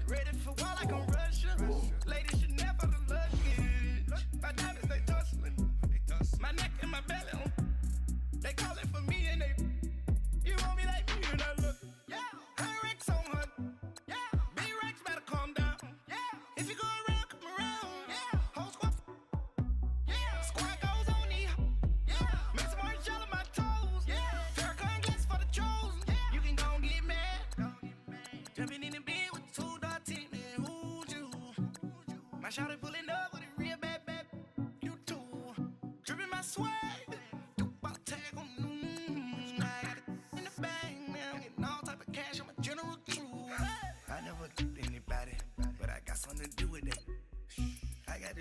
Ready for war like I'm Russian. Ladies should never the luggage. My diamonds, they tussling. My neck and my belly on. They calling for me and they. You want me like me and I look. Yeah. Her Rex on her. Yeah. Big Rex better calm down. Yeah. If you go around, come around. Yeah. Whole squad. Yeah. Squad goes on me. Yeah. Make some orange gel on my toes. Yeah. Farrakhan gets for the chosen. Yeah. You can go and get mad. Jumping in the bed with two dark teeth, man. Who'd you? My shawty pulling up with a real bad. You too. Dripping my swag.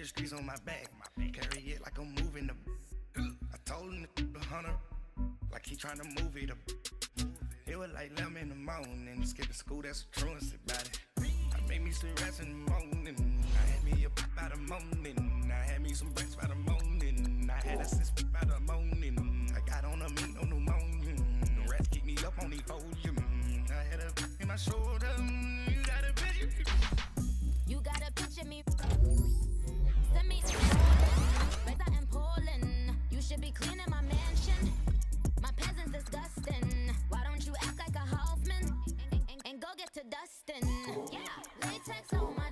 Streets on my back, carry it like I'm moving the. I told him the hunter, like he trying to move it up. It was like 11 in the morning, skipping school, that's a truancy about it. I made me some rest in the morning, I had me up by the morning, I had me some breaks by the morning, I had a sis by the morning, I got on a meat, no pneumonia, the rats keep me up on the podium, I had a in my shoulder, you got a picture. You gotta picture me. Send me to Poland, in Poland. You should be cleaning my mansion. My peasants disgusting. Why don't you act like a Hoffman and go get to dustin'? Yeah, latex on my.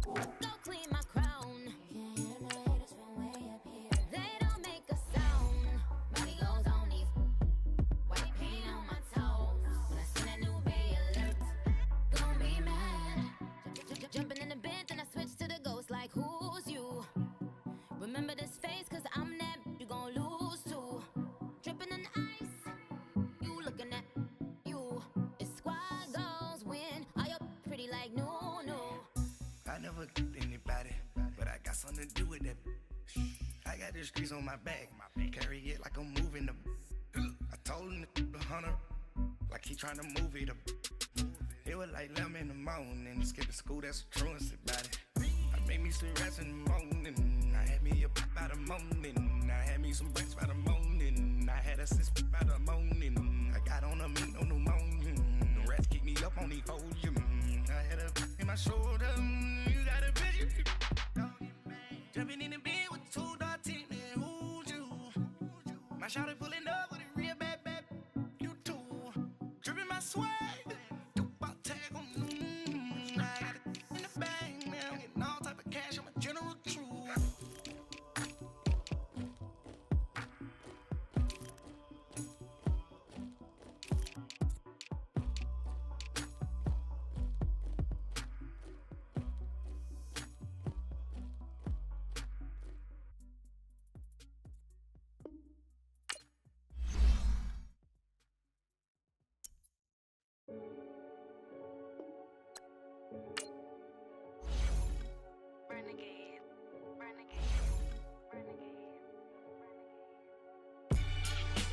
Go clean my crown. You can hear my haters from way up here. They don't make a sound. Body goes on these. White paint on my toes. When I send a new bay alert, gon' be mad. Jumping in the bed, then I switch to the ghost like who's you? Remember this face, cause I'm that you gon' lose too. Dripping in ice, you looking at you. It's squad goals win. Are you pretty like no? I never anybody, but I got something to do with that. I got the streets on my back, carry it like I'm moving the. I told him the hunter, like he trying to move it up. It was like 11 in the morning, skipping school, that's a truancy about it. I made me some rest in the morning, I had me up by the morning, I had me some breaks by the morning, I had a sis by the morning, I got on a meat, no pneumonia, the rats keep me up on the podium, I had a in my shoulder, you got a picture. Jumping in the bed with two dark teeth, man, who'd you? My shawty pulling up with a real bad, you too. Dripping my swag.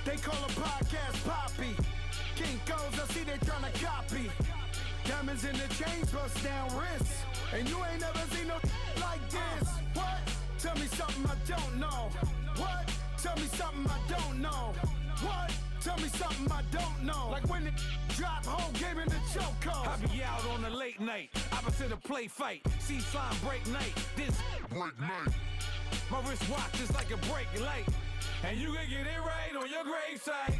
They call a podcast Poppy. Kinkos, I see they tryna copy. Diamonds in the chains, bust down wrists. And you ain't never seen no like this. What? Tell me something I don't know. What? Tell me something I don't know. What? Tell me something I don't know. Like when it drop, whole game in the chokehold. I be out on a late night, opposite a play fight. See slime break night, this break night. My wristwatch is like a break light. And you can get it right on your gravesite.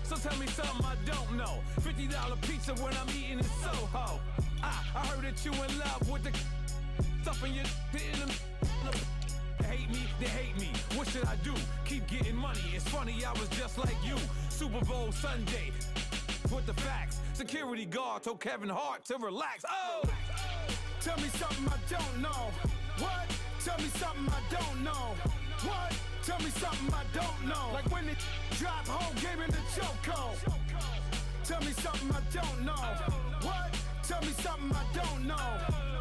So tell me something I don't know. $50 pizza when I'm eating in Soho. I heard that you in love with the stuff in your in them. Hate me, they hate me. What should I do? Keep getting money. It's funny, I was just like you. Super Bowl Sunday. With the facts. Security guard told Kevin Hart to relax. Oh! Tell me something I don't know. What? Tell me something I don't know. What? Tell me something I don't know. Like when it drop, whole game in the chokehold. Tell me something I don't know. What? Tell me something I don't know.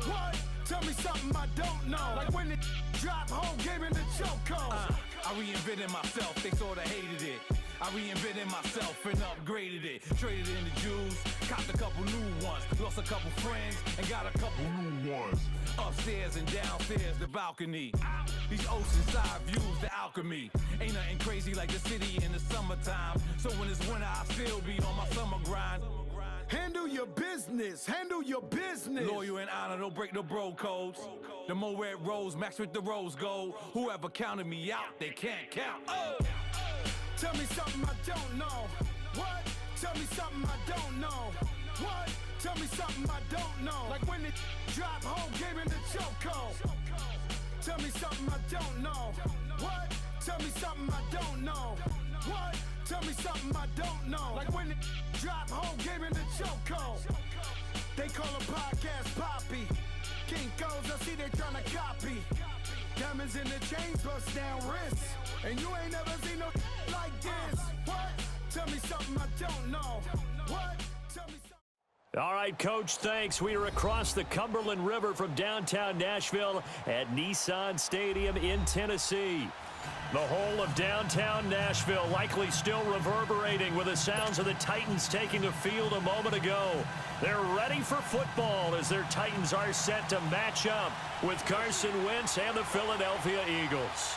What? Tell me something I don't know. Like when it drop, whole game in the chokehold. I reinvented myself, they sorta hated it. I reinvented myself and upgraded it. Traded in the Jews, copped a couple new ones. Lost a couple friends and got a couple new ones. Upstairs and downstairs, the balcony. These oceanside views, the alchemy. Ain't nothing crazy like the city in the summertime. So when it's winter, I still be on my summer grind. Handle your business. Handle your business. Loyal and honor, don't break the bro codes. The more red rose, match with the rose gold. Whoever counted me out, they can't count. Oh! Tell me something I don't know. What? Tell me something I don't know. What? Tell me something I don't know. Like when it drop whole game in the chokehold. Tell me something I don't know. What? Tell me something I don't know. What? Tell me something I don't know. Like when it drop whole game in the chokehold. They call a podcast Poppy. Kinkos, I see they tryna copy. Diamonds in the chains, bust down wrists. And you ain't never seen no like this. What? Tell me something I don't know. What? Tell me something. All right, Coach, thanks. We are across the Cumberland River from downtown Nashville at Nissan Stadium in Tennessee. The whole of downtown Nashville likely still reverberating with the sounds of the Titans taking the field a moment ago. They're ready for football as their Titans are set to match up with Carson Wentz and the Philadelphia Eagles.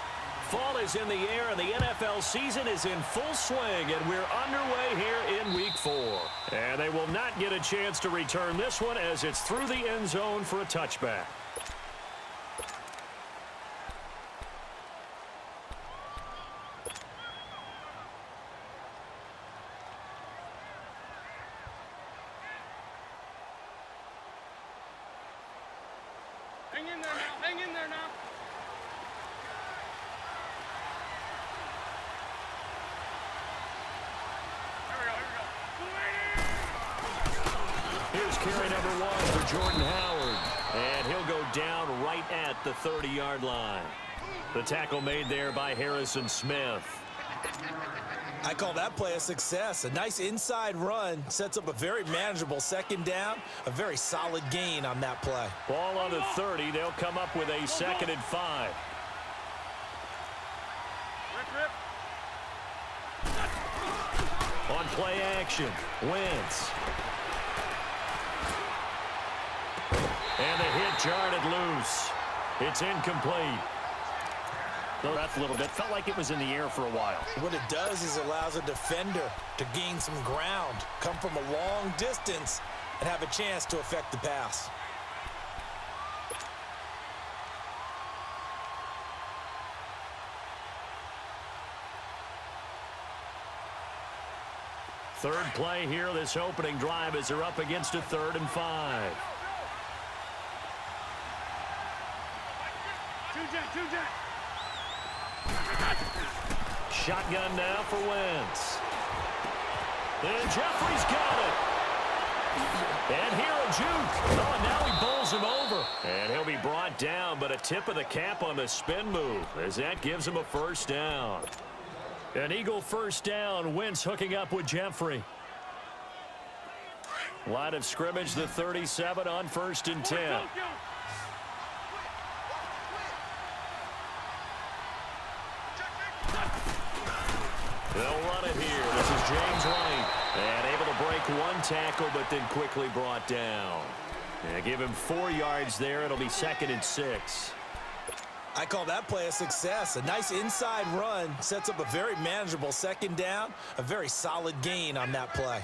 Fall is in the air and the NFL season is in full swing, and we're underway here in Week 4. And they will not get a chance to return this one as it's through the end zone for a touchback. Hang in there now. Hang in there now. Here's carry number 1 for Jordan Howard. And he'll go down right at the 30-yard line. The tackle made there by Harrison Smith. I call that play a success. A nice inside run sets up a very manageable second down. A very solid gain on that play. Ball on the 30. They'll come up with a 2nd and 5. Rip. On play action, Wentz. And the hit jarred it loose. It's incomplete. Breath a little bit. Felt like it was in the air for a while. What it does is it allows a defender to gain some ground, come from a long distance, and have a chance to affect the pass. Third play here, this opening drive, as they're up against a 3rd and 5. Two-jet. Shotgun now for Wentz. And Jeffrey's got it. And here a juke. Oh, and now he bowls him over. And he'll be brought down, but a tip of the cap on the spin move, as that gives him a first down. An Eagle first down. Wentz hooking up with Jeffrey. Line of scrimmage, the 37 on 1st and 10. They'll run it here. This is James White. And able to break one tackle, but then quickly brought down. And give him 4 yards there. It'll be 2nd and 6. I call that play a success. A nice inside run sets up a very manageable second down. A very solid gain on that play.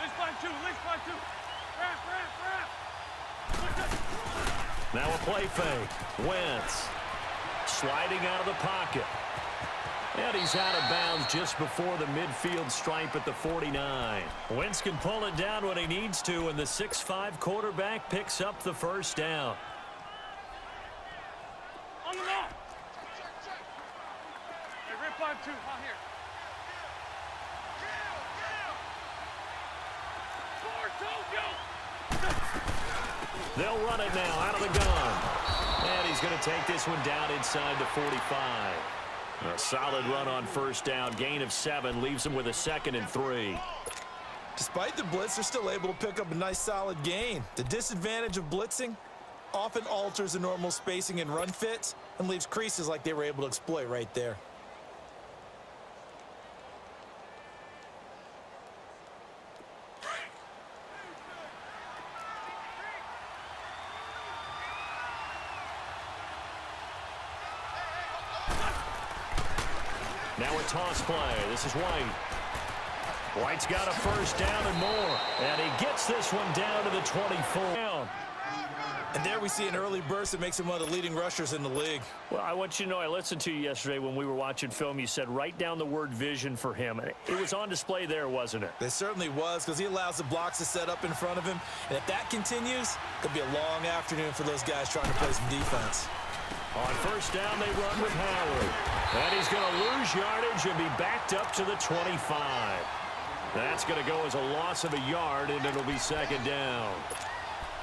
Let's find two. Wrap. Now a play fake. Wentz sliding out of the pocket. And he's out of bounds just before the midfield stripe at the 49. Wentz can pull it down when he needs to, and the 6'5" quarterback picks up the first down. On the ball. Hey, rip 5-2. On here. They'll run it now out of the gun. And he's going to take this one down inside the 45. A solid run on first down. Gain of 7 leaves him with a 2nd and 3. Despite the blitz, they're still able to pick up a nice solid gain. The disadvantage of blitzing often alters the normal spacing and run fits and leaves creases like they were able to exploit right there. Now a toss play. This is White. White's got a first down and more. And he gets this one down to the 24. And there we see an early burst that makes him one of the leading rushers in the league. Well, I want you to know, I listened to you yesterday when we were watching film. You said write down the word vision for him. It was on display there, wasn't it? It certainly was, because he allows the blocks to set up in front of him. And if that continues, it could be a long afternoon for those guys trying to play some defense. On first down, they run with Howard. And he's going to lose yardage and be backed up to the 25. That's going to go as a loss of a yard, and it'll be second down.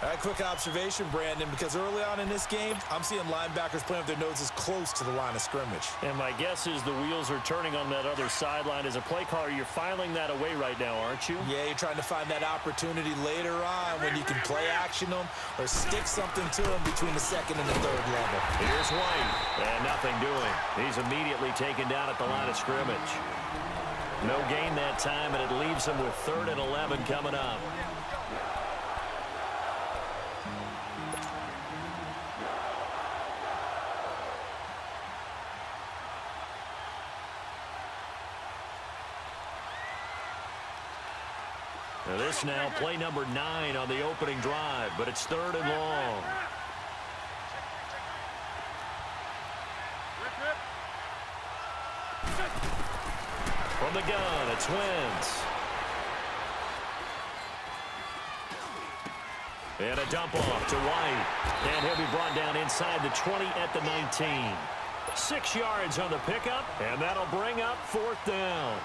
All right, quick observation, Brandon, because early on in this game, I'm seeing linebackers playing with their noses close to the line of scrimmage. And my guess is the wheels are turning on that other sideline. As a play caller, you're filing that away right now, aren't you? Yeah, you're trying to find that opportunity later on when you can play action them or stick something to them between the second and the third level. Here's White, and nothing doing. He's immediately taken down at the line of scrimmage. No gain that time, and it leaves him with 3rd and 11 coming up. Now this now play number 9 on the opening drive, but it's 3rd and long. From the gun, it's Wentz. And a dump off to White. And he'll be brought down inside the 20 at the 19. 6 yards on the pickup, and that'll bring up 4th down.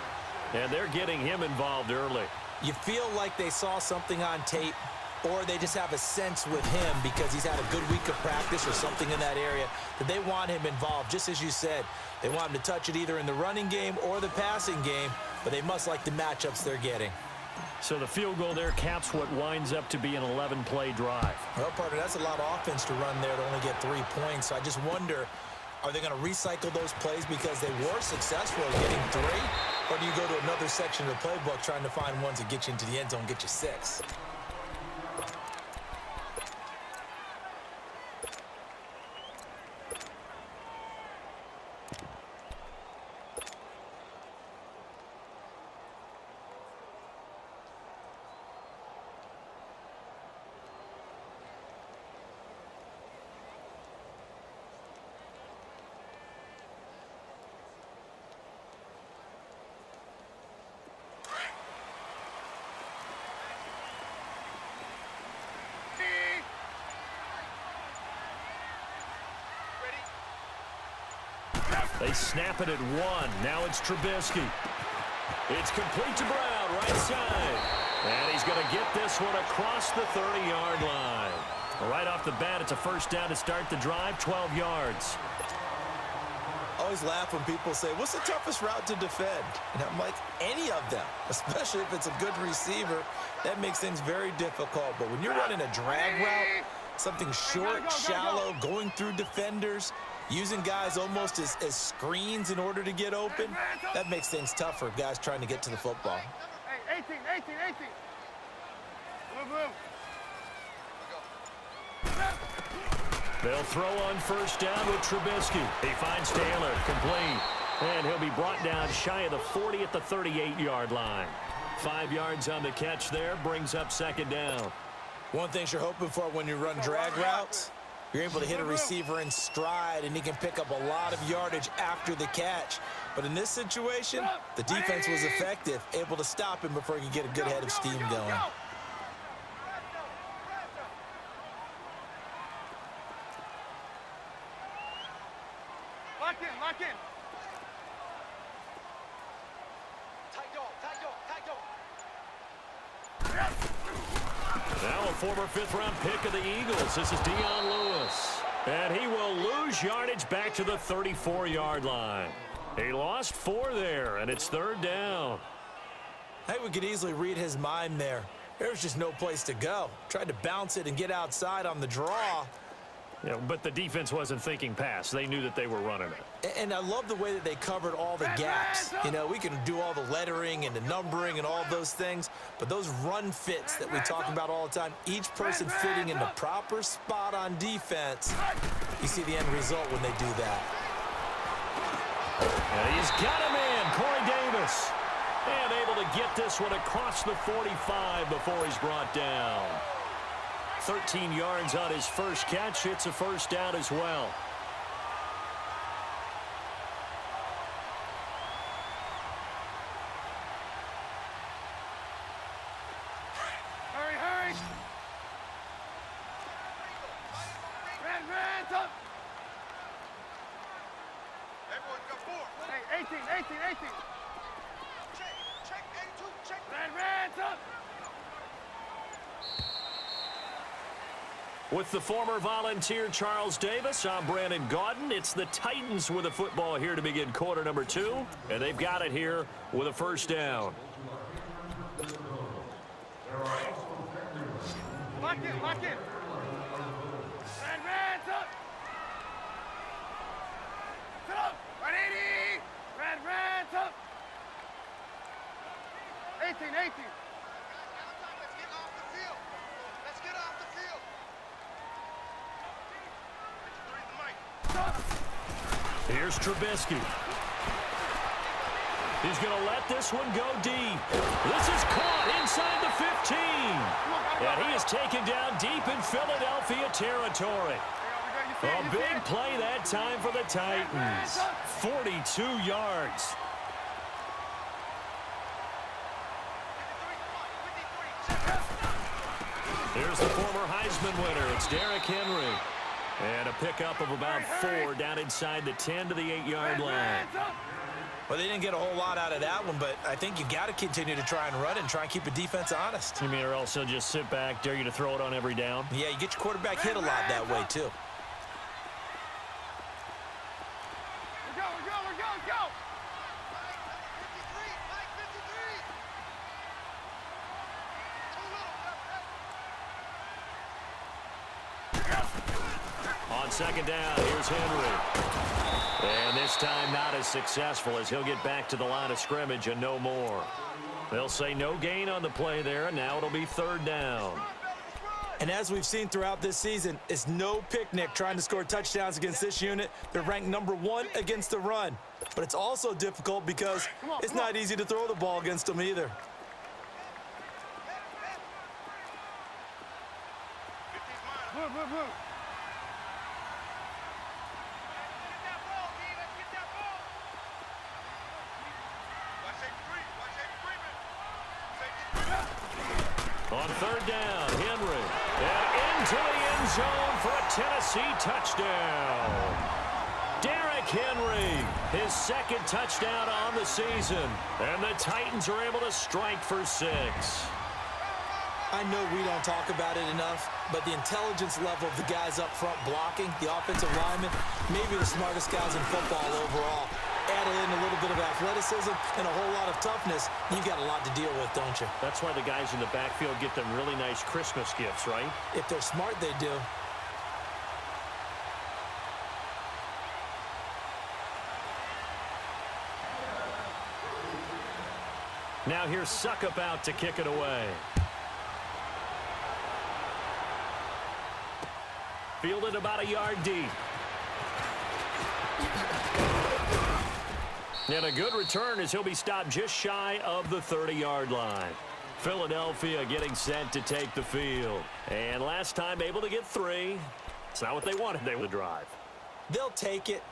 And they're getting him involved early. You feel like they saw something on tape, or they just have a sense with him because he's had a good week of practice or something in that area that they want him involved. Just as you said, they want him to touch it either in the running game or the passing game, but they must like the matchups they're getting. So the field goal there caps what winds up to be an 11-play drive. Well, partner, that's a lot of offense to run there to only get 3 points. So I just wonder, are they going to recycle those plays because they were successful at getting 3? Or do you go to another section of the playbook trying to find ones that get you into the end zone, get you 6? They snap it at 1. Now it's Trubisky. It's complete to Brown, right side. And he's going to get this one across the 30-yard line. Right off the bat, it's a first down to start the drive, 12 yards. I always laugh when people say, what's the toughest route to defend? And I'm like, any of them, especially if it's a good receiver. That makes things very difficult. But when you're running a drag route, something short, shallow, going through defenders, using guys almost as screens in order to get open, that makes things tough for guys trying to get to the football. Hey, 18. Move. They'll throw on first down with Trubisky. He finds Taylor, complete. And he'll be brought down shy of the 40 at the 38-yard line. 5 yards on the catch there, brings up second down. One thing you're hoping for when you run drag routes, you're able to hit a receiver in stride, and he can pick up a lot of yardage after the catch. But in this situation, the defense was effective, able to stop him before he could get a good head of steam going. Lock in. Now a former 5th-round pick of the Eagles. This is Dion Lewis. And he will lose yardage back to the 34-yard line. He lost 4 there, and it's 3rd down. Hey, we could easily read his mind there. There's just no place to go. Tried to bounce it and get outside on the draw. Yeah, but the defense wasn't thinking pass. They knew that they were running it. And I love the way that they covered all the gaps. You know, we can do all the lettering and the numbering and all those things, but those run fits that we talk about all the time, each person fitting in the proper spot on defense, you see the end result when they do that. And he's got him in. Corey Davis. And able to get this one across the 45 before he's brought down. 13 yards on his first catch. It's a first down as well. Hurry, hurry. Red, up. Everyone got 4. Hey, 18. Check, 82, check. Red, up. With the former Volunteer Charles Davis, I'm Brandon Gaudin. It's the Titans with the football here to begin quarter number 2, and they've got it here with a first down. Lock in. Red, up. Sit up. 180. Red, up. 18. Let's get off the field. Here's Trubisky. He's going to let this one go deep. This is caught inside the 15. And he is taken down deep in Philadelphia territory. A big play that time for the Titans. 42 yards. Here's the former Heisman winner. It's Derrick Henry. And a pickup of about 4 down inside the 10 to the 8-yard line. Well, they didn't get a whole lot out of that one, but I think you got to continue to try and run and try and keep the defense honest. You mean or also just sit back, dare you to throw it on every down? Yeah, you get your quarterback hit a lot that way, too. Go. On second down, here's Henry. And this time not as successful as he'll get back to the line of scrimmage and no more. They'll say no gain on the play there, and now it'll be third down. And as we've seen throughout this season, it's no picnic trying to score touchdowns against this unit. They're ranked number 1 against the run. But it's also difficult because it's not easy to throw the ball against them either. Move. On third down, Henry. And into the end zone for a Tennessee touchdown. Derrick Henry, his second touchdown on the season. And the Titans are able to strike for 6. I know we don't talk about it enough, but the intelligence level of the guys up front blocking, the offensive linemen, maybe the smartest guys in football overall. Add in a little bit of athleticism and a whole lot of toughness, you've got a lot to deal with, don't you? That's why the guys in the backfield get them really nice Christmas gifts, right? If they're smart, they do. Now here's Suckup out to kick it away. Fielded about a yard deep. And a good return as he'll be stopped just shy of the 30-yard line. Philadelphia getting set to take the field. And last time able to get 3. It's not what they wanted. They would drive. They'll take it.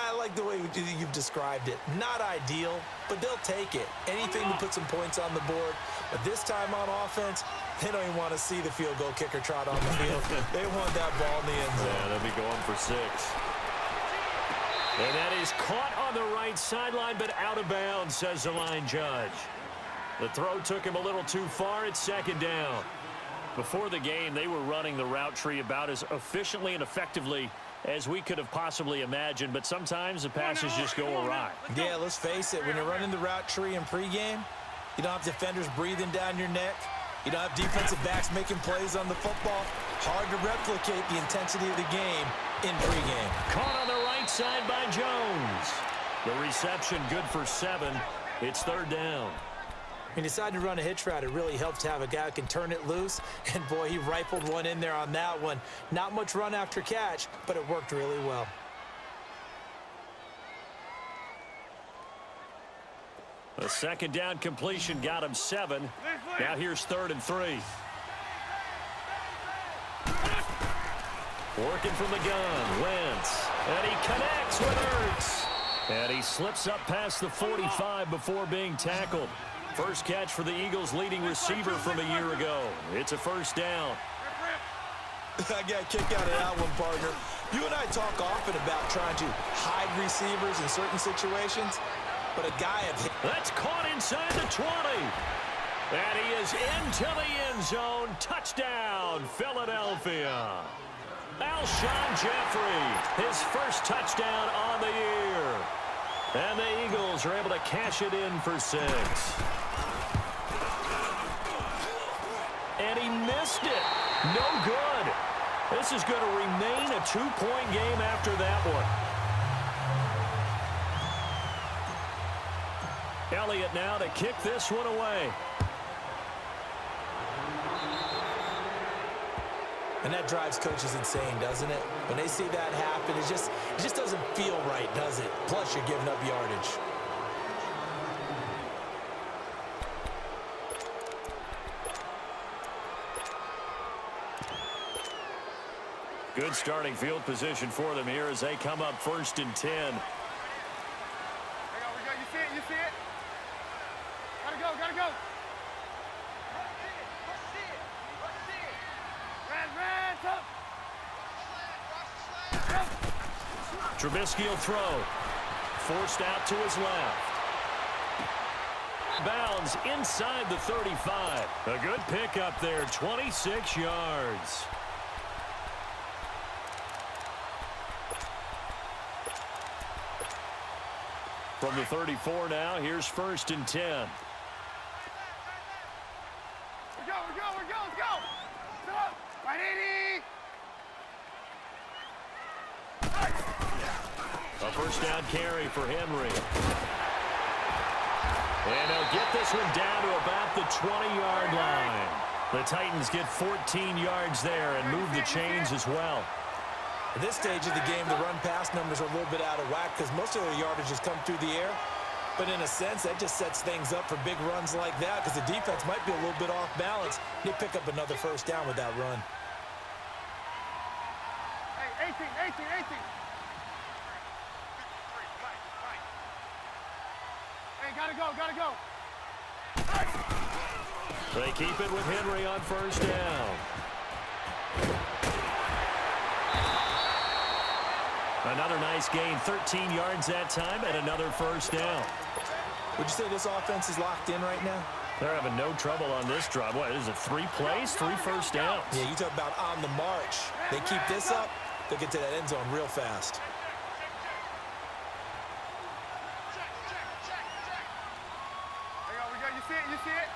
I like the way you've described it. Not ideal, but they'll take it. Anything to put some points on the board. But this time on offense, they don't even want to see the field goal kicker trot on the field. They want that ball in the end zone. Yeah, they'll be going for 6. And that is caught on the right sideline, but out of bounds, says the line judge. The throw took him a little too far. It's second down. Before the game, they were running the route tree about as efficiently and effectively as we could have possibly imagined, but sometimes the passes just go awry. Yeah, let's face it. When you're running the route tree in pregame, you don't have defenders breathing down your neck. You don't have defensive backs making plays on the football. Hard to replicate the intensity of the game in pregame. Caught on the right side by Jones. The reception good for 7. It's third down. He decided to run a hitch route. It really helps to have a guy who can turn it loose. And, boy, he rifled one in there on that one. Not much run after catch, but it worked really well. The second down completion got him 7. Now here's 3rd and 3. Working from the gun, Wentz. And he connects with Ertz. And he slips up past the 45 before being tackled. First catch for the Eagles' leading receiver from a year ago. It's a first down. I got a kick out of that one, partner. You and I talk often about trying to hide receivers in certain situations, but a guy of... That's caught inside the 20. And he is into the end zone. Touchdown, Philadelphia. Alshon Jeffrey, his first touchdown on the year. And the Eagles are able to cash it in for 6. And he missed it. No good. This is going to remain a 2-point game after that one. Elliott now to kick this one away. And that drives coaches insane, doesn't it? When they see that happen, it just doesn't feel right, does it? Plus, you're giving up yardage. Good starting field position for them here as they come up 1st and 10. We go. You see it? You see it? Gotta go. Trubisky will throw. Forced out to his left. Bounds inside the 35. A good pickup there, 26 yards. From the 34 now, here's 1st and 10. We go. Let's go. Sit up. Right, 80. A first down carry for Henry. And they'll get this one down to about the 20-yard line. The Titans get 14 yards there and move the chains as well. At this stage of the game, the run-pass numbers are a little bit out of whack because most of their yardage has come through the air. But in a sense, that just sets things up for big runs like that because the defense might be a little bit off balance. They pick up another first down with that run. Hey, 18. Hey, gotta go. They keep it with Henry on first down. Another nice gain, 13 yards that time, and another first down. Would you say this offense is locked in right now? They're having no trouble on this drive. What, is it 3 plays, 3 first downs? Yeah, you talk about on the march. They keep this up, they'll get to that end zone real fast. We go. You see it?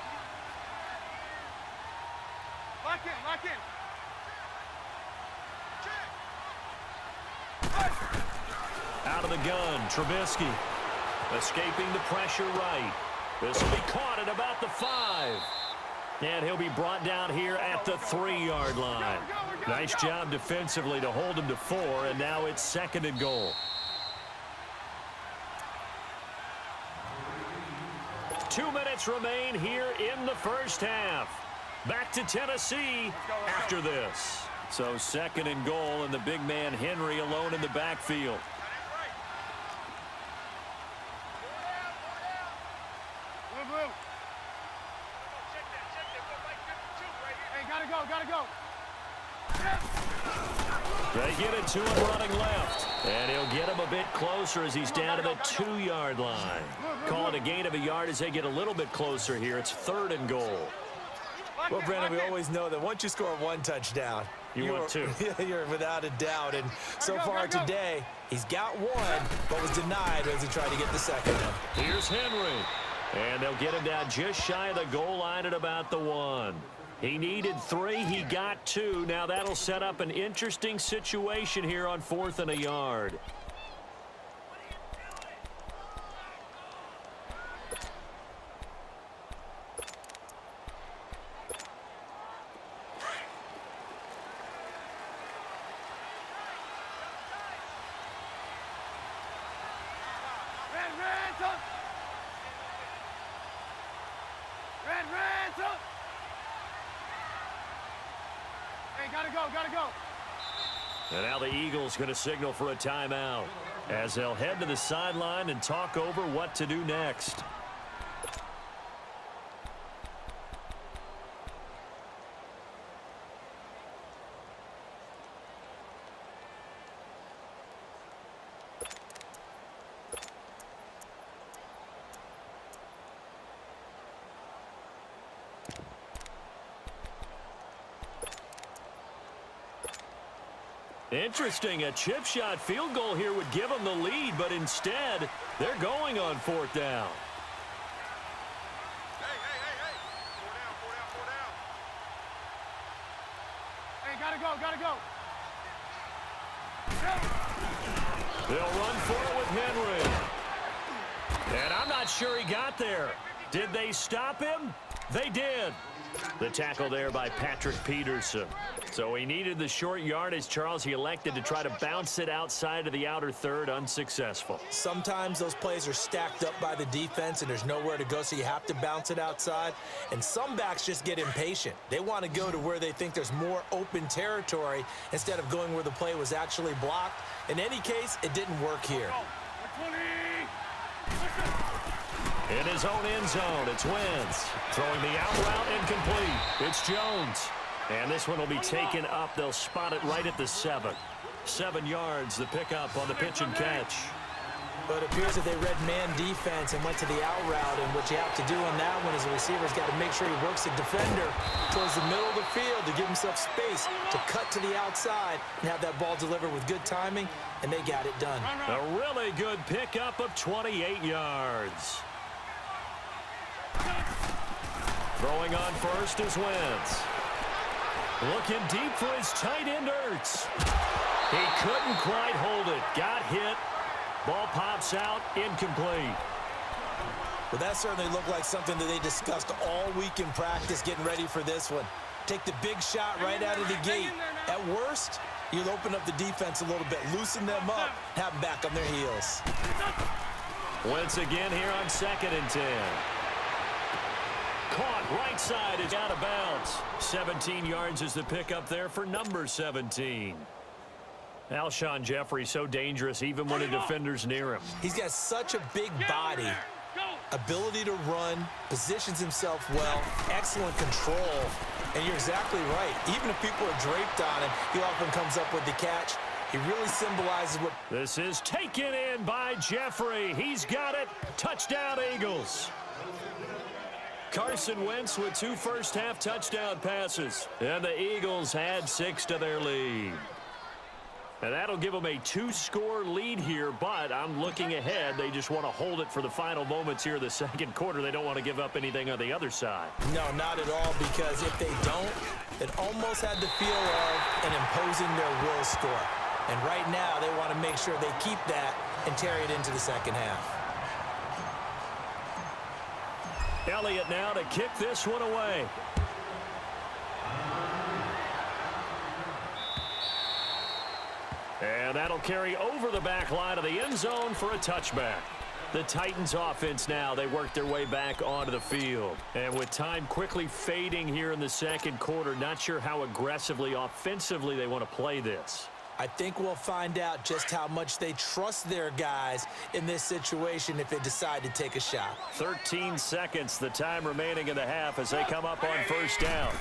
Lock in. Out of the gun, Trubisky. Escaping the pressure right. This will be caught at about the 5. And he'll be brought down here at the 3-yard line. Nice job defensively to hold him to 4, and now it's 2nd and goal. Two minutes remain here in the first half. Back to Tennessee after this. So 2nd and goal, and the big man Henry alone in the backfield. Blue. Hey, gotta go. They get it to him running left. And he'll get him a bit closer as he's down to the 2-yard line. Call it a gain of a yard as they get a little bit closer here. It's 3rd and goal. Well, Brandon, we always know that once you score 1 touchdown, You want 2. You're without a doubt. And so far today, he's got 1, but was denied as he tried to get the 2nd one. Here's Henry. And they'll get him down just shy of the goal line at about the 1. He needed 3. He got 2. Now that'll set up an interesting situation here on 4th and a yard. gotta go, gotta go. And now the Eagles going to signal for a timeout as they'll head to the sideline and talk over what to do next. Interesting, a chip shot field goal here would give them the lead, but instead, they're going on 4th down. Hey. 4 down. Hey, gotta go. They'll run for it with Henry. And I'm not sure he got there. Did they stop him? They did. The tackle there by Patrick Peterson. So he needed the short yardage, Charles. He elected to try to bounce it outside of the outer third, unsuccessful. Sometimes those plays are stacked up by the defense and there's nowhere to go, so you have to bounce it outside. And some backs just get impatient. They want to go to where they think there's more open territory instead of going where the play was actually blocked. In any case, it didn't work here. In his own end zone, it's Wentz. Throwing the out route incomplete. It's Jones. And this one will be taken up. They'll spot it right at the 7. 7 yards, the pickup on the pitch and catch. But it appears that they read man defense and went to the out route. And what you have to do on that one is the receiver's got to make sure he works the defender towards the middle of the field to give himself space to cut to the outside and have that ball delivered with good timing, and they got it done. A really good pickup of 28 yards. Throwing on first is Wentz. Looking deep for his tight end, Ertz. He couldn't quite hold it. Got hit. Ball pops out, incomplete. Well, that certainly looked like something that they discussed all week in practice getting ready for this one. Take the big shot right out of the gate. At worst, you'll open up the defense a little bit, loosen them up, have them back on their heels. Wentz again here on 2nd and 10. Caught right side, is out of bounds. 17 yards is the pickup there for number 17. Alshon Jeffrey so dangerous even when a defender's near him. He's got such a big body, ability to run, positions himself well, excellent control. And you're exactly right. Even if people are draped on him, he often comes up with the catch. He really symbolizes what... This is taken in by Jeffrey. He's got it. Touchdown, Eagles. Carson Wentz with 2 first-half touchdown passes. And the Eagles add 6 to their lead. And that'll give them a 2-score lead here, but I'm looking ahead. They just want to hold it for the final moments here of the 2nd quarter. They don't want to give up anything on the other side. No, not at all, because if they don't, it almost had the feel of an imposing their will score. And right now, they want to make sure they keep that and carry it into the 2nd half. Elliott now to kick this one away. And that'll carry over the back line of the end zone for a touchback. The Titans offense now, they work their way back onto the field. And with time quickly fading here in the 2nd quarter, not sure how aggressively, offensively they want to play this. I think we'll find out just how much they trust their guys in this situation if they decide to take a shot. 13 seconds, the time remaining in the half as they come up on 1st down.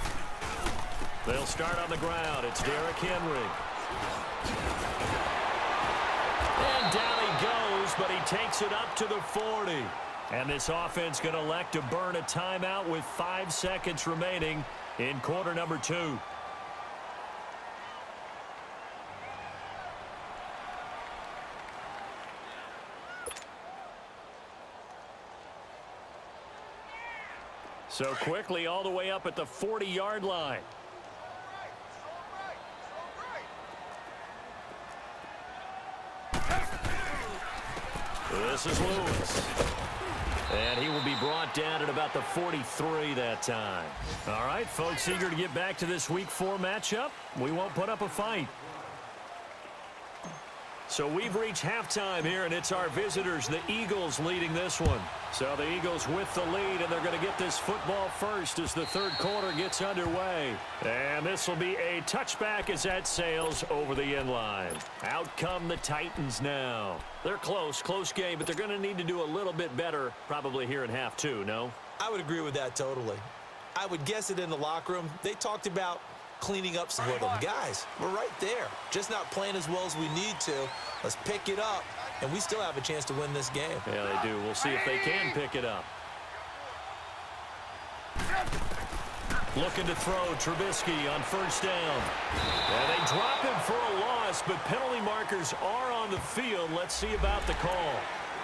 They'll start on the ground. It's Derrick Henry. And down he goes, but he takes it up to the 40. And this offense going to elect to burn a timeout with 5 seconds remaining in quarter number 2. So quickly all the way up at the 40-yard line. This is Lewis. And he will be brought down at about the 43 that time. All right, folks, eager to get back to this Week 4 matchup. We won't put up a fight. So we've reached halftime here, and it's our visitors, the Eagles, leading this one. So the Eagles with the lead, and they're going to get this football first as the third quarter gets underway. And this will be a touchback as that sails over the end line. Out come the Titans now. They're close game, but they're going to need to do a little bit better probably here in half two, no? I would agree with that totally. I would guess it in the locker room. They talked about cleaning up some of them. Guys, we're right there. Just not playing as well as we need to. Let's pick it up, and we still have a chance to win this game. Yeah, they do. We'll see if they can pick it up. Looking to throw Trubisky on first down. And they drop him for a loss, but penalty markers are on the field. Let's see about the call.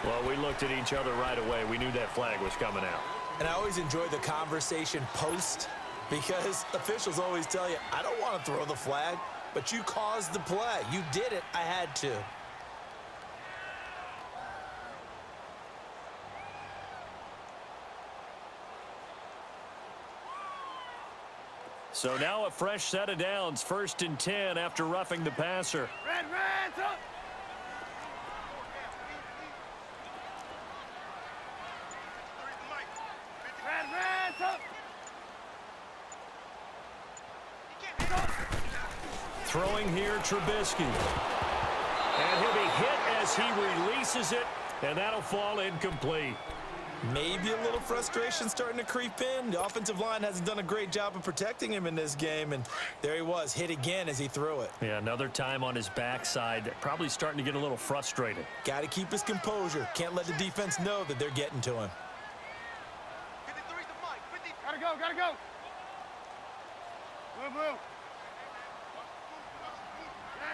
Well, we looked at each other right away. We knew that flag was coming out. And I always enjoy the conversation post, because officials always tell you, I don't want to throw the flag, but you caused the play. You did it. I had to. So now a fresh set of downs, 1st and 10 after roughing the passer. Red, up. Red, up. Throwing here, Trubisky. And he'll be hit as he releases it, and that'll fall incomplete. Maybe a little frustration starting to creep in. The offensive line hasn't done a great job of protecting him in this game, and there he was, hit again as he threw it. Yeah, another time on his backside, probably starting to get a little frustrated. Got to keep his composure. Can't let the defense know that they're getting to him. Gotta go. Blue.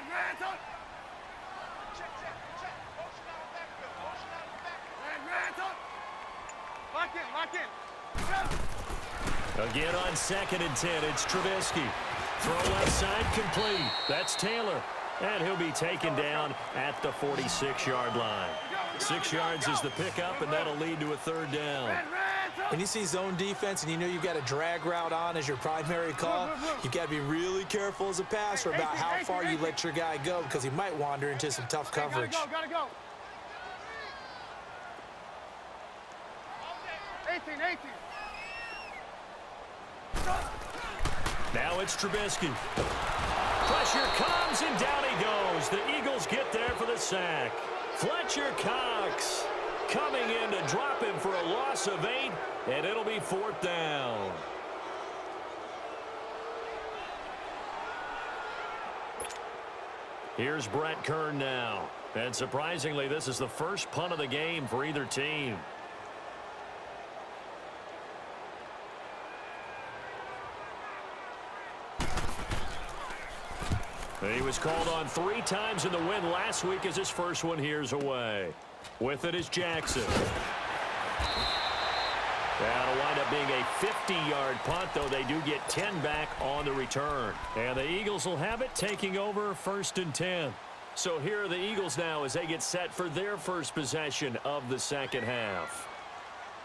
Red, up. Red, up. Lock in. Again on 2nd and 10, it's Trubisky. Throw left side complete. That's Taylor. And he'll be taken down at the 46-yard line. 6 yards is the pickup, and that'll lead to a 3rd down. When you see zone defense and you know you've got a drag route on as your primary call, you've got to be really careful as a passer about how far you let your guy go, because he might wander into some tough coverage. Gotta go. 18. Now it's Trubisky. Pressure comes, and down he goes. The Eagles get there for the sack. Fletcher Cox coming in to drop him for a loss of 8, and it'll be 4th down. Here's Brett Kern now. And surprisingly, this is the first punt of the game for either team. He was called on 3 times in the win last week as his first one here's away. With it is Jackson. That'll wind up being a 50-yard punt, though they do get 10 back on the return. And the Eagles will have it, taking over 1st and 10. So here are the Eagles now as they get set for their first possession of the second half.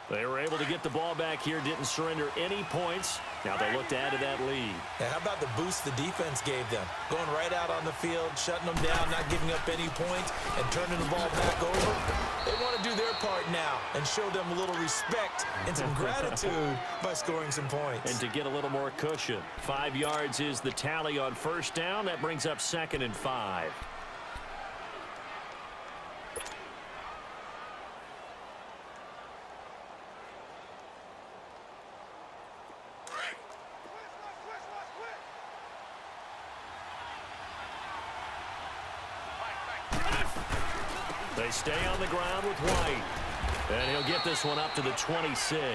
They were able to get the ball back here, didn't surrender any points. Now they look to add to that lead. And how about the boost the defense gave them? Going right out on the field, shutting them down, not giving up any points, and turning the ball back over. They want to do their part now and show them a little respect and some gratitude by scoring some points. And to get a little more cushion. 5 yards is the tally on first down. That brings up 2nd and 5. They stay on the ground with White. And he'll get this one up to the 26.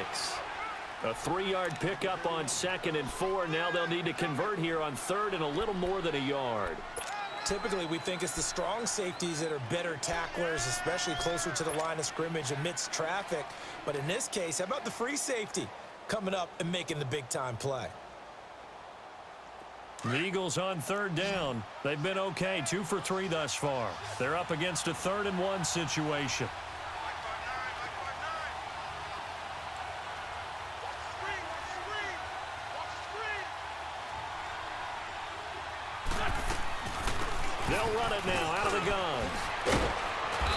A 3-yard pickup on 2nd and 4. Now they'll need to convert here on 3rd and a little more than a yard. Typically, we think it's the strong safeties that are better tacklers, especially closer to the line of scrimmage amidst traffic. But in this case, how about the free safety coming up and making the big-time play? The Eagles on 3rd down. They've been okay, 2 for 3 thus far. They're up against a 3rd and 1 situation. They'll run it now out of the gun.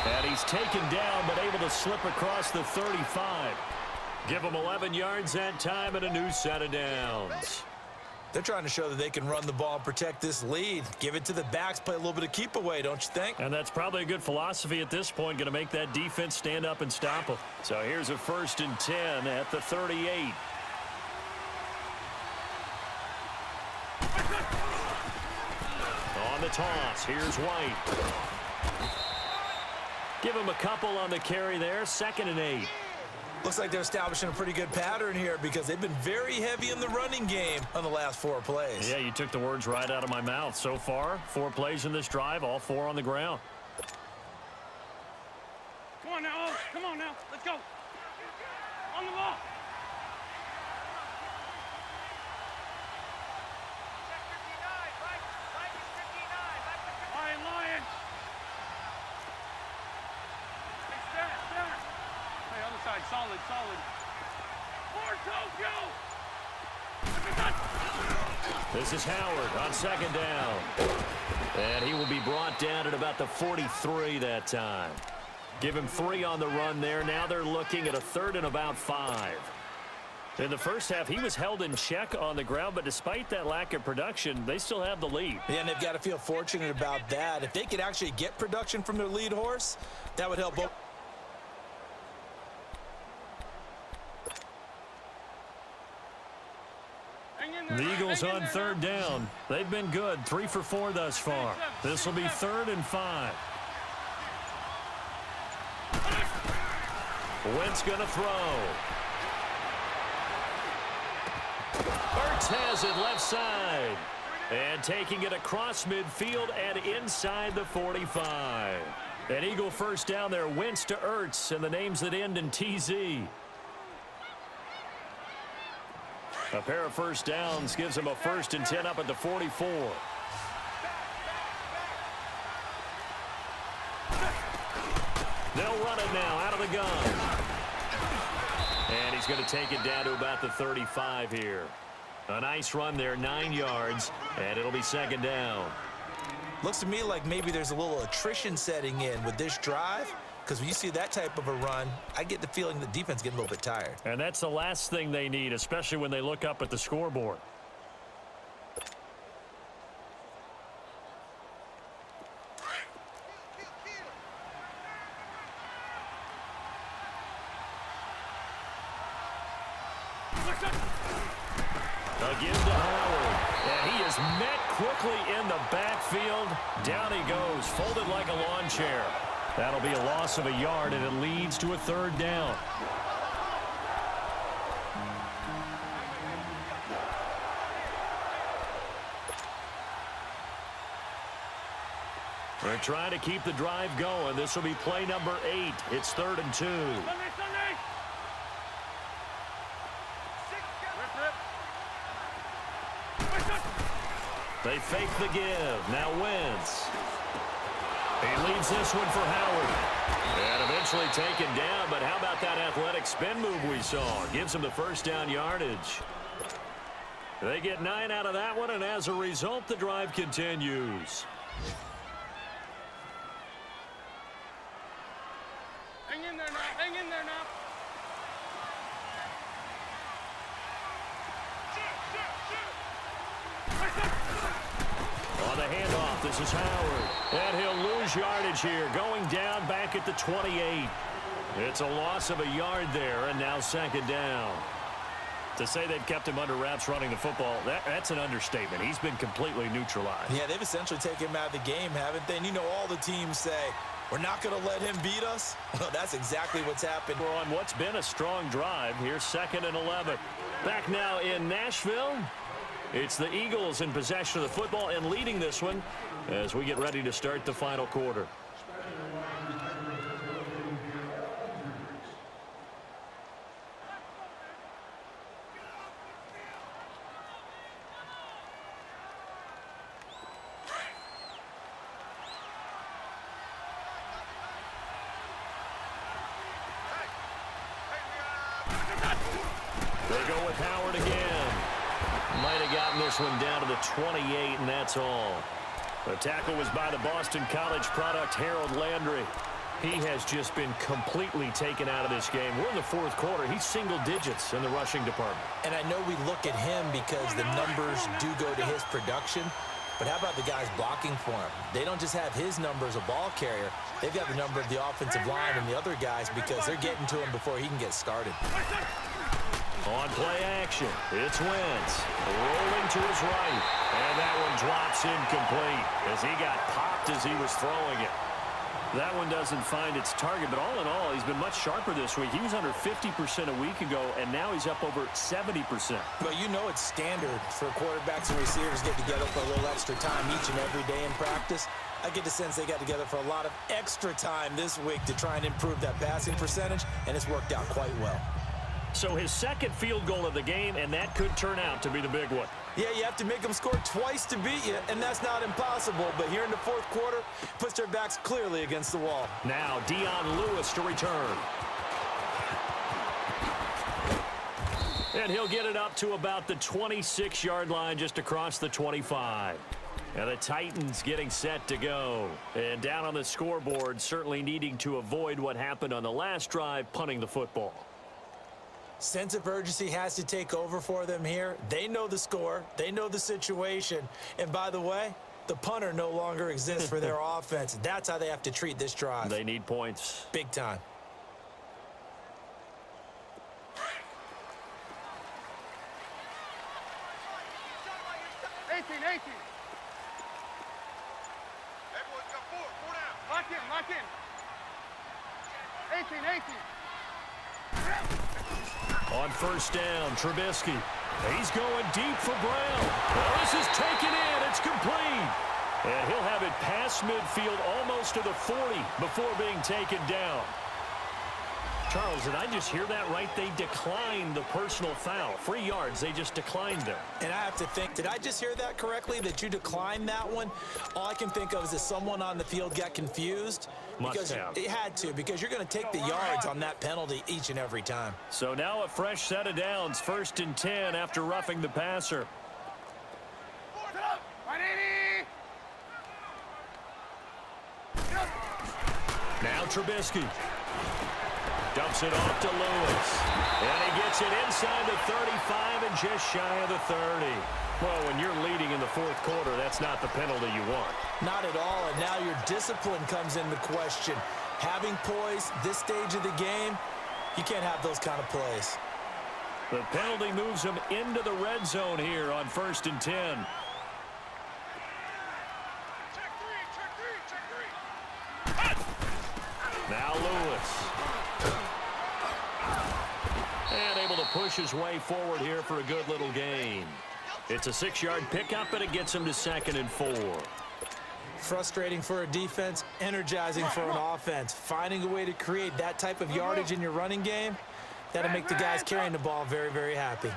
And he's taken down, but able to slip across the 35. Give him 11 yards that time and a new set of downs. They're trying to show that they can run the ball and protect this lead. Give it to the backs, play a little bit of keep away, don't you think? And that's probably a good philosophy at this point, going to make that defense stand up and stop them. So here's a 1st and 10 at the 38. On the toss, here's White. Give him a couple on the carry there, 2nd and 8. Looks like they're establishing a pretty good pattern here because they've been very heavy in the running game on the last 4 plays. Yeah, you took the words right out of my mouth. So far, 4 plays in this drive, all 4 on the ground. Come on now, Oaks. Come on now. Let's go. On the ball. Lions. Hey, center. Hey, other side. Solid. More Tokyo. This is Howard on 2nd down. And he will be brought down at about the 43 that time. Give him 3 on the run there. Now they're looking at a 3rd and about 5. In the first half, he was held in check on the ground, but despite that lack of production, they still have the lead. Yeah, and they've got to feel fortunate about that. If they could actually get production from their lead horse, that would help both. The Eagles on 3rd down. They've been good, 3 for 4 thus far. This will be 3rd and 5. Wentz going to throw. Ertz has it left side. And taking it across midfield and inside the 45. An Eagle 1st down there. Wentz to Ertz, and the names that end in TZ. A pair of 1st downs gives him a 1st and 10 up at the 44. They'll run it now out of the gun. And he's going to take it down to about the 35 here. A nice run there, 9 yards, and it'll be 2nd down. Looks to me like maybe there's a little attrition setting in with this drive, because when you see that type of a run, I get the feeling the defense getting a little bit tired. And that's the last thing they need, especially when they look up at the scoreboard. Again to Howard. And he is met quickly in the backfield. Down he goes, folded like a lawn chair. That'll be a loss of a yard, and it leads to a 3rd down. They're trying to keep the drive going. This will be play number 8. It's 3rd and 2. They fake the give. Now Wentz. He leaves this one for Howard. And eventually taken down, but how about that athletic spin move we saw? Gives him the 1st down yardage. They get 9 out of that one, and as a result, the drive continues. Hang in there now. Hang in there now. On the handoff, this is Howard. And he'll lose yardage here, going down back at the 28. It's a loss of a yard there, and now 2nd down. To say they've kept him under wraps running the football, that's an understatement. He's been completely neutralized. Yeah, they've essentially taken him out of the game, haven't they? And you know all the teams say, we're not going to let him beat us. Well, that's exactly what's happened. We're on what's been a strong drive. Here's 2nd and 11. Back now in Nashville. It's the Eagles in possession of the football and leading this one as we get ready to start the final quarter. They go with Howard again. Might have gotten this one down to the 28, and that's all. The tackle was by the Boston College product, Harold Landry. He has just been completely taken out of this game. We're in the fourth quarter. He's single digits in the rushing department. And I know we look at him because the numbers do go to his production, but how about the guys blocking for him? They don't just have his number as a ball carrier. They've got the number of the offensive line and the other guys because they're getting to him before he can get started. On play action, it's Wentz. Rolling to his right, and that one drops incomplete as he got popped as he was throwing it. That one doesn't find its target, but all in all, he's been much sharper this week. He was under 50% a week ago, and now he's up over 70%. Well, you know it's standard for quarterbacks and receivers get together for a little extra time each and every day in practice. I get the sense they got together for a lot of extra time this week to try and improve that passing percentage, and it's worked out quite well. So his second field goal of the game, and that could turn out to be the big one. Yeah, you have to make them score twice to beat you, and that's not impossible. But here in the fourth quarter, puts their backs clearly against the wall. Now Dion Lewis to return. And he'll get it up to about the 26-yard line just across the 25. Now the Titans getting set to go. And down on the scoreboard, certainly needing to avoid what happened on the last drive, punting the football. Sense of urgency has to take over for them here. They know the score. They know the situation. And by the way, the punter no longer exists for their offense. That's how they have to treat this drive. They need points. Big time. On first down, Trubisky. He's going deep for Brown. Well, this is taken in. It's complete. And he'll have it past midfield almost to the 40 before being taken down. Charles, did I just hear that right? They declined the personal foul. 3 yards, they just declined them. And I have to think, did I just hear that correctly, that you declined that one? All I can think of is that someone on the field got confused. Must have. It had to, because you're going to take the yards on that penalty each and every time. So now a fresh set of downs, 1st and 10 after roughing the passer. Now Trubisky. Dumps it off to Lewis. And he gets it inside the 35 and just shy of the 30. Well, when you're leading in the fourth quarter, that's not the penalty you want. Not at all, and now your discipline comes into question. Having poise this stage of the game, you can't have those kind of plays. The penalty moves him into the red zone here on 1st and 10. Now Lewis. And able to push his way forward here for a good little gain. It's a 6-yard pickup, and it gets him to 2nd and 4. Frustrating for a defense, energizing for an offense. Finding a way to create that type of yardage in your running game, that'll make the guys carrying the ball very, very happy.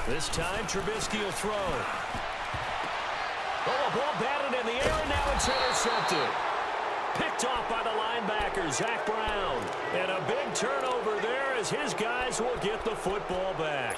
This time, Trubisky will throw. Oh, a ball batted in the air, and now it's intercepted. Picked off by the linebacker, Zach Brown. And a big turnover there as his guys will get the football back.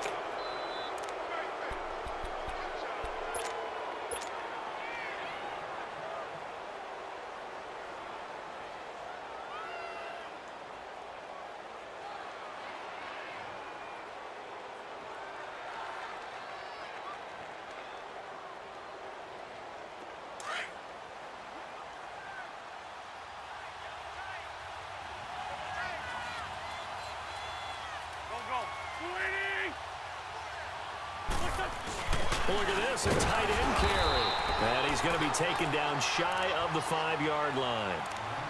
Look at this, a tight end carry. And he's going to be taken down shy of the 5-yard line.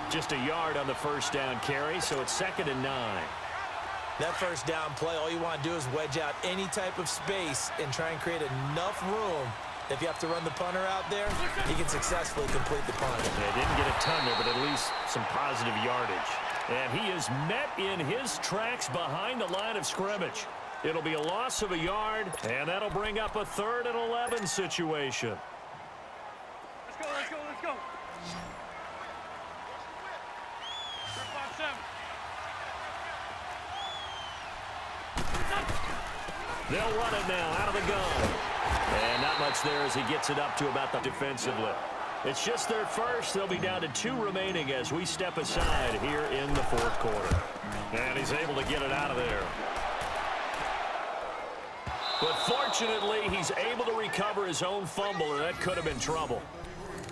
Just a yard on the first down carry, so it's 2nd and 9. That first down play, all you want to do is wedge out any type of space and try and create enough room. If you have to run the punter out there, he can successfully complete the punt. They didn't get a ton there, but at least some positive yardage. And he is met in his tracks behind the line of scrimmage. It'll be a loss of a yard, and that'll bring up a 3rd and 11 situation. Let's go, let's go, let's go. 3-5-7. They'll run it now out of the gun. yards there as he gets it up to about the defensively. It's just their first. They'll be down to 2 remaining as we step aside here in the fourth quarter. And he's able to get it out of there. But fortunately, he's able to recover his own fumble, or that could have been trouble.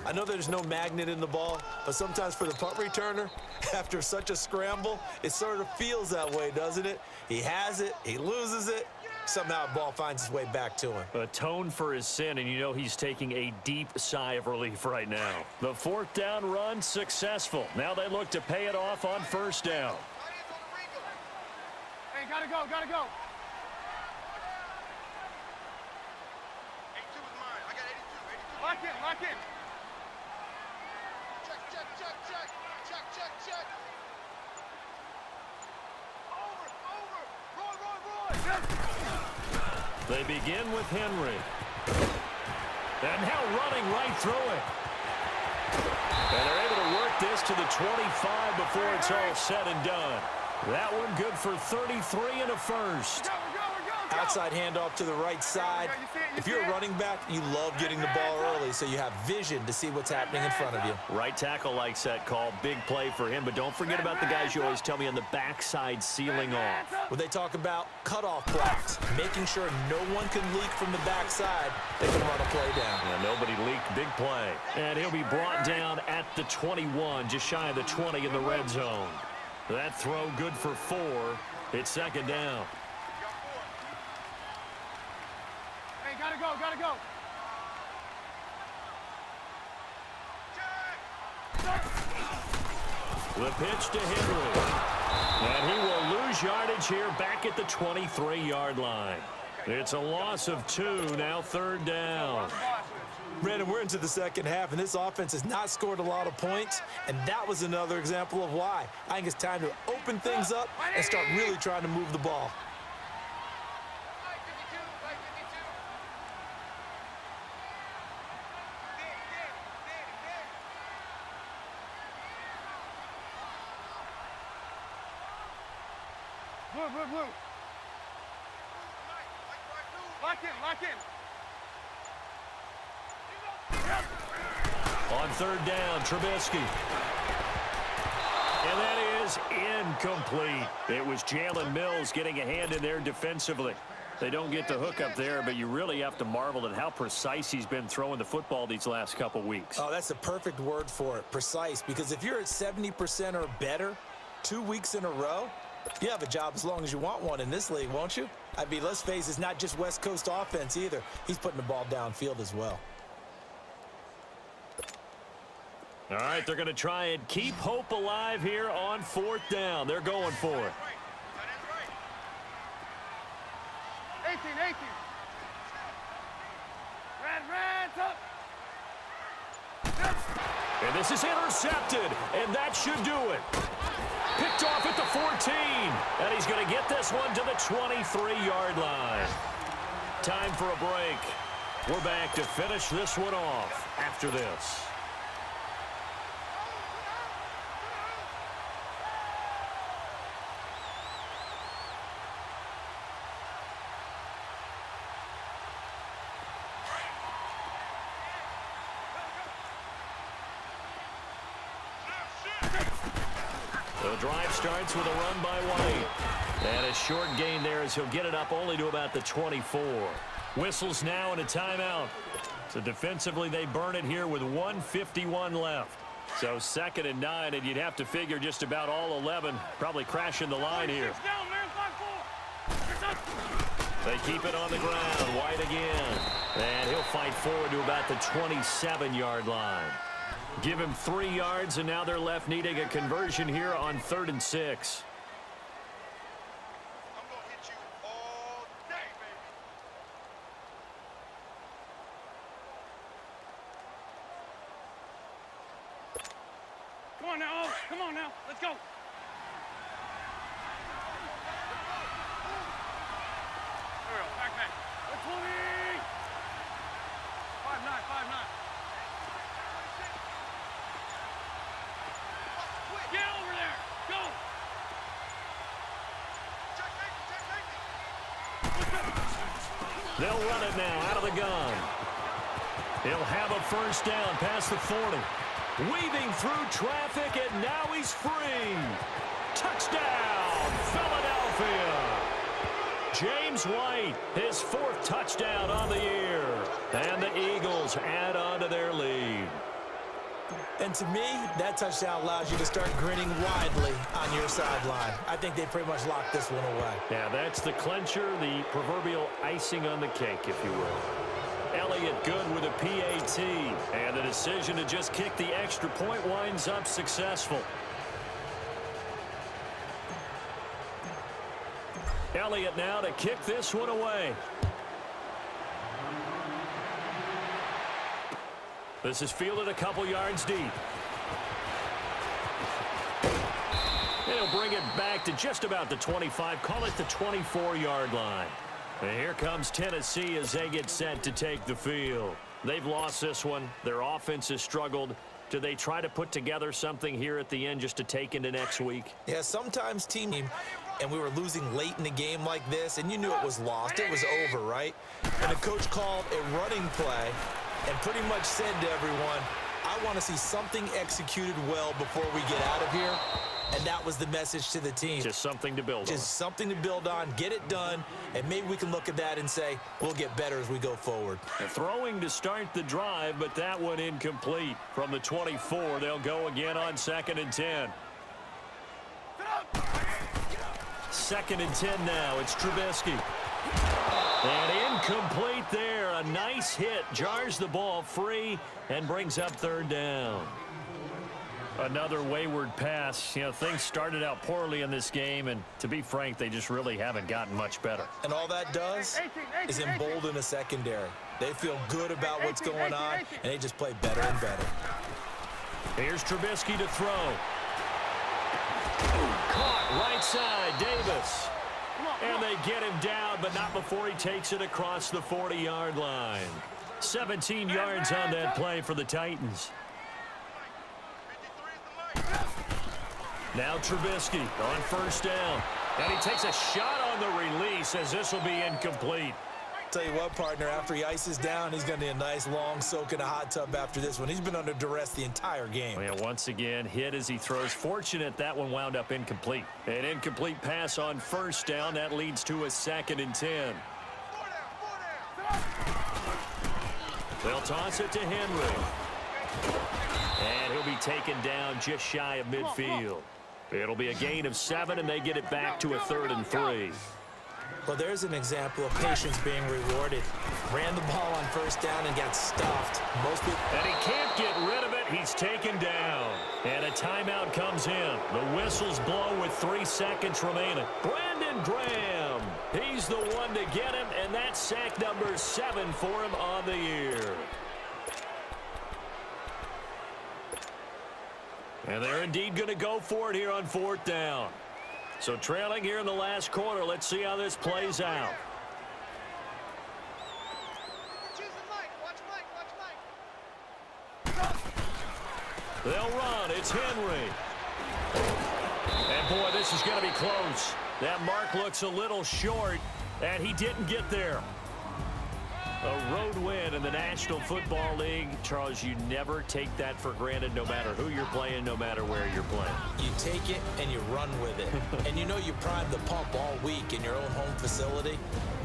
I know there's no magnet in the ball, but sometimes for the punt returner, after such a scramble, it sort of feels that way, doesn't it? He has it, he loses it, somehow the ball finds its way back to him. Atone for his sin, and you know he's taking a deep sigh of relief right now. The fourth down run successful. Now they look to pay it off on first down. Hey, gotta go, gotta go. 82 is mine. I got 82. Lock in, lock in. Check, check, check, check. Check, check, check. Over, over. Roy, Roy, Roy. They begin with Henry. And now running right through it. And they're able to work this to the 25 before it's all said and done. That one good for 33 and a first. Outside handoff to the right side. If you're a running back, you love getting the ball early so you have vision to see what's happening in front of you. Right tackle likes that call. Big play for him, but don't forget about the guys you always tell me on the backside sealing off. When they talk about cutoff blocks, making sure no one can leak from the backside, they can run a play down. Yeah, nobody leaked. Big play. And he'll be brought down at the 21, just shy of the 20 in the red zone. That throw good for 4. It's second down. Hey, gotta go, gotta go. The pitch to Henry. And he will lose yardage here back at the 23-yard line. It's a loss of 2, now third down. Brandon, we're into the second half, and this offense has not scored a lot of points, and that was another example of why. I think it's time to open things up and start really trying to move the ball. Blue, blue, blue. Lock in, lock in. On third down, Trubisky. And that is incomplete. It was Jalen Mills getting a hand in there defensively. They don't get the hook up there, but you really have to marvel at how precise he's been throwing the football these last couple weeks. Oh, that's the perfect word for it, precise, because if you're at 70% or better 2 weeks in a row, you have a job as long as you want one in this league, won't you? I mean, let's face it, it's not just West Coast offense either. He's putting the ball downfield as well. All right, they're going to try and keep hope alive here on fourth down. They're going for it. 18, 18. Red, up. And this is intercepted, and that should do it. Picked off at the 14, and he's going to get this one to the 23-yard line. Time for a break. We're back to finish this one off after this. The drive starts with a run by White. And a short gain there as he'll get it up only to about the 24. Whistles now and a timeout. So defensively they burn it here with 1:51 left. So 2nd and 9, and you'd have to figure just about all 11 probably crashing the line here. They keep it on the ground. White again. And he'll fight forward to about the 27-yard line. Give him 3 yards, and now they're left needing a conversion here on 3rd and 6. I'm going to hit you all day, baby. Come on now, come on now, let's go. Back. Let's 20. 5-9. Get over there. Go. They'll run it now out of the gun. He'll have a first down past the 40. Weaving through traffic, and now he's free. Touchdown, Philadelphia. James White, his 4th touchdown on the year. And the Eagles add on to their lead. And to me, that touchdown allows you to start grinning widely on your sideline. I think they pretty much locked this one away. Yeah, that's the clincher, the proverbial icing on the cake, if you will. Elliott good with a PAT, and the decision to just kick the extra point winds up successful. Elliott now to kick this one away. This is fielded a couple yards deep. He'll bring it back to just about the 25, call it the 24-yard line. And here comes Tennessee as they get set to take the field. They've lost this one. Their offense has struggled. Do they try to put together something here at the end just to take into next week? Yeah, sometimes team, and we were losing late in the game like this, and you knew it was lost. It was over, right? And the coach called a running play and pretty much said to everyone, I want to see something executed well before we get out of here. And that was the message to the team. Just something to build on. Just something to build on, get it done, and maybe we can look at that and say, we'll get better as we go forward. And throwing to start the drive, but that one incomplete. From the 24, they'll go again on 2nd and 10. 2nd and 10 now. It's Trubisky. And incomplete there. A nice hit. Jars the ball free and brings up 3rd down. Another wayward pass. You know, things started out poorly in this game, and to be frank, they just really haven't gotten much better. And all that does is embolden a secondary. They feel good about what's going on, and they just play better and better. Here's Trubisky to throw. Caught right side, Davis. And they get him down, but not before he takes it across the 40-yard line. 17 yards on that play for the Titans. Now Trubisky on 1st down. And he takes a shot on the release as this will be incomplete. Tell you what, partner, after he ices down, he's going to need a nice long soak in a hot tub after this one. He's been under duress the entire game. Yeah, once again, hit as he throws. Fortunate that one wound up incomplete. An incomplete pass on 1st down. That leads to a 2nd and 10. They'll toss it to Henry. And he'll be taken down just shy of midfield. It'll be a gain of 7, and they get it back to a 3rd and 3. Well, there's an example of patience being rewarded. Ran the ball on 1st down and got stuffed. Most people... And he can't get rid of it. He's taken down. And a timeout comes in. The whistles blow with 3 seconds remaining. Brandon Graham. He's the one to get him, and that's sack number 7 for him on the year. And they're indeed going to go for it here on 4th down. So trailing here in the last quarter. Let's see how this plays out. They'll run. It's Henry. And, boy, this is going to be close. That mark looks a little short, and he didn't get there. A road win in the National Football League. Charles, you never take that for granted no matter who you're playing, no matter where you're playing. You take it and you run with it. And you know you primed the pump all week in your own home facility.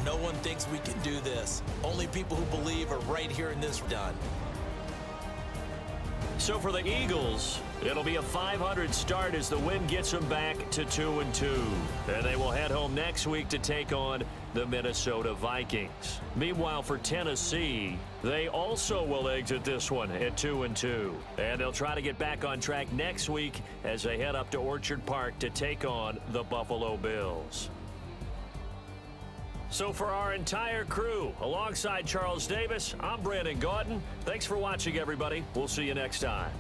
No one thinks we can do this. Only people who believe are right here in this done. So for the Eagles, it'll be a 500 start as the win gets them back to 2-2. And they will head home next week to take on the Minnesota Vikings. Meanwhile, for Tennessee, they also will exit this one at 2-2. And they'll try to get back on track next week as they head up to Orchard Park to take on the Buffalo Bills. So for our entire crew, alongside Charles Davis, I'm Brandon Gaudin. Thanks for watching, everybody. We'll see you next time.